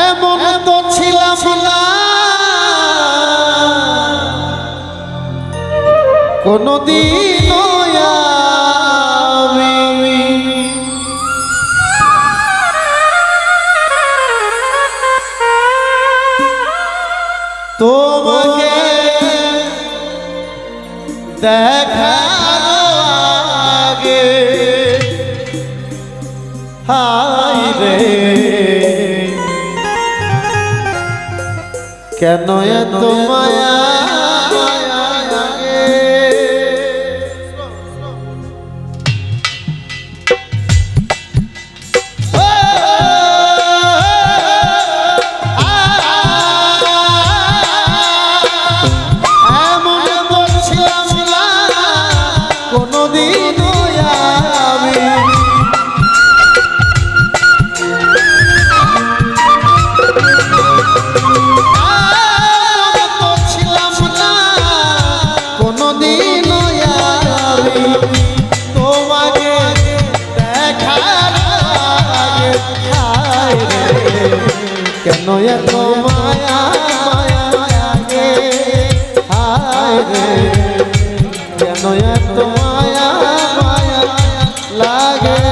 এমন তো ছিলাম না কোনদিন আমি তোমাকে দেখার আগে হায় রে কেন এত মায়া কেন এত মায়া মায়া গে হায় রে কেন এত মায়া মায়া লাগে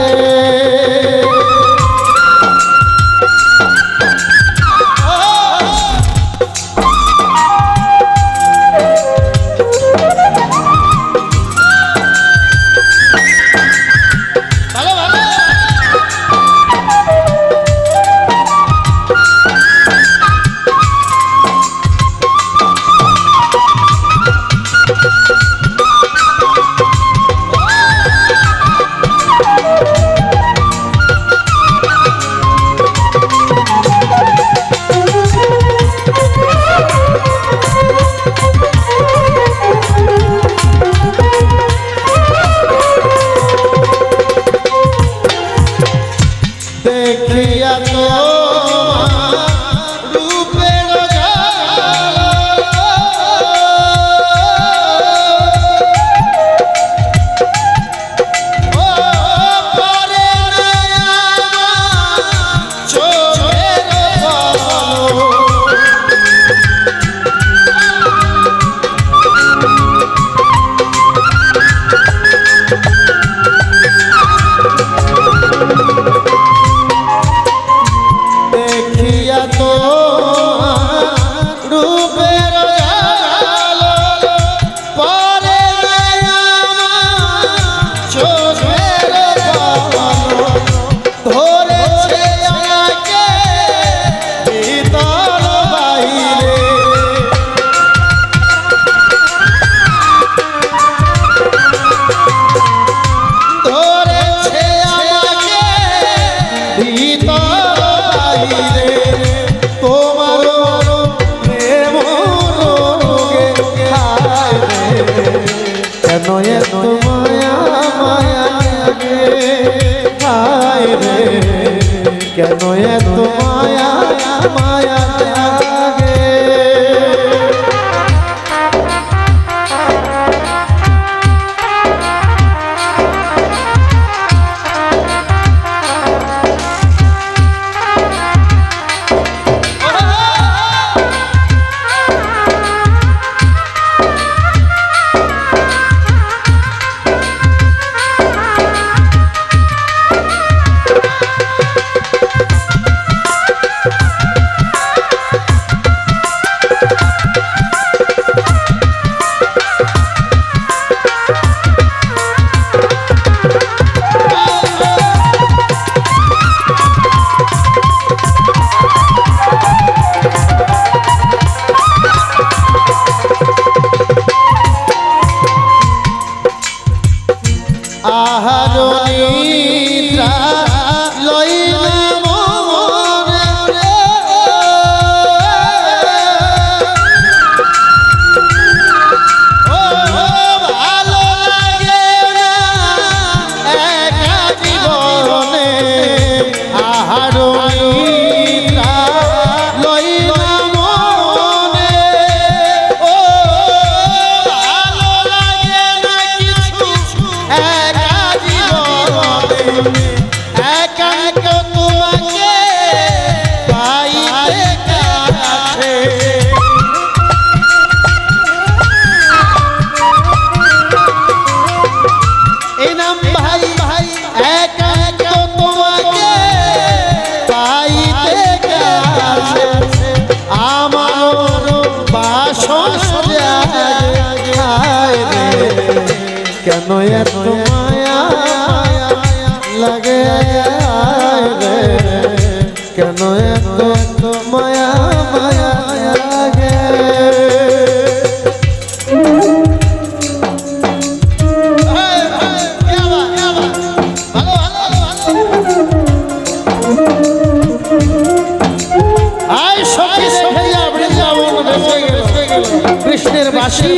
কেন এত মায়া লাগে রে কেন এত মায়া মায়া লাগে কৃষ্ণের বাঁশি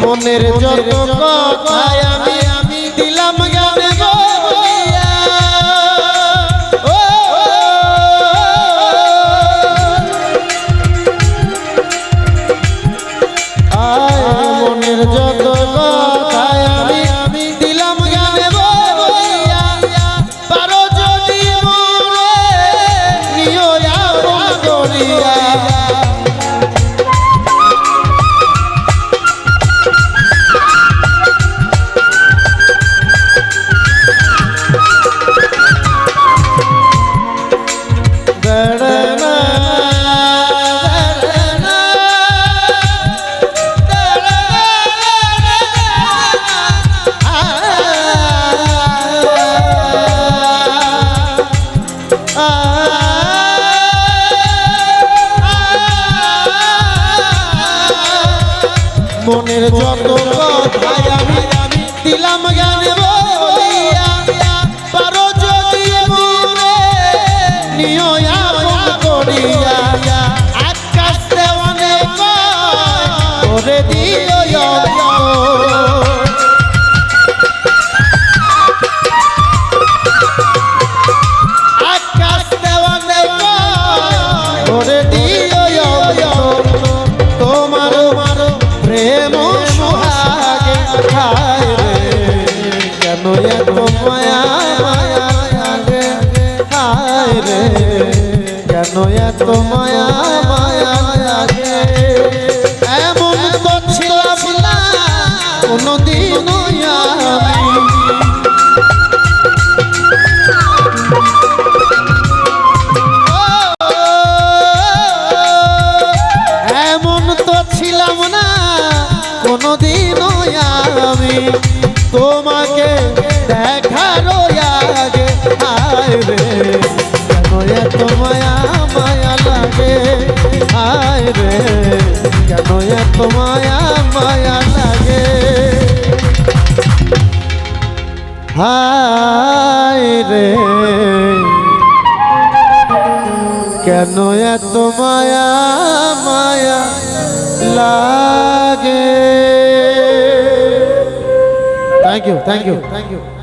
মনের যত কথায় আমি দিলাম গানে বলিয়া ও মনের যত কথায় আমি দিলাম গানে বলিয়া পারো যদি মনে নিও আপন করিয়া মনের যত কথায় আমি দিলাম গানে বলিয়া পারো যদি মনে নিও আপন করিয়া আকাশ দেওয়ানে করে দিও আকাশ দেওয়ানে করে দিও তোমার প্রেম সোহাগে হায় রে কেন এত মায়া মায়া লাগে হায় রে কেন এত মায়া মায়া লাগে এমন তো ছিলাম না কোনদিন আমি এমন তো ছিলাম না কোনদিনও আমি তোমাকে দেখার আগে হায় রে কেন এত মায়া মায়া লাগে হায় রে কেন এত মায়া মায়া লাগে হায় রে কেন এত মায়া মায়া লাগে। Thank you.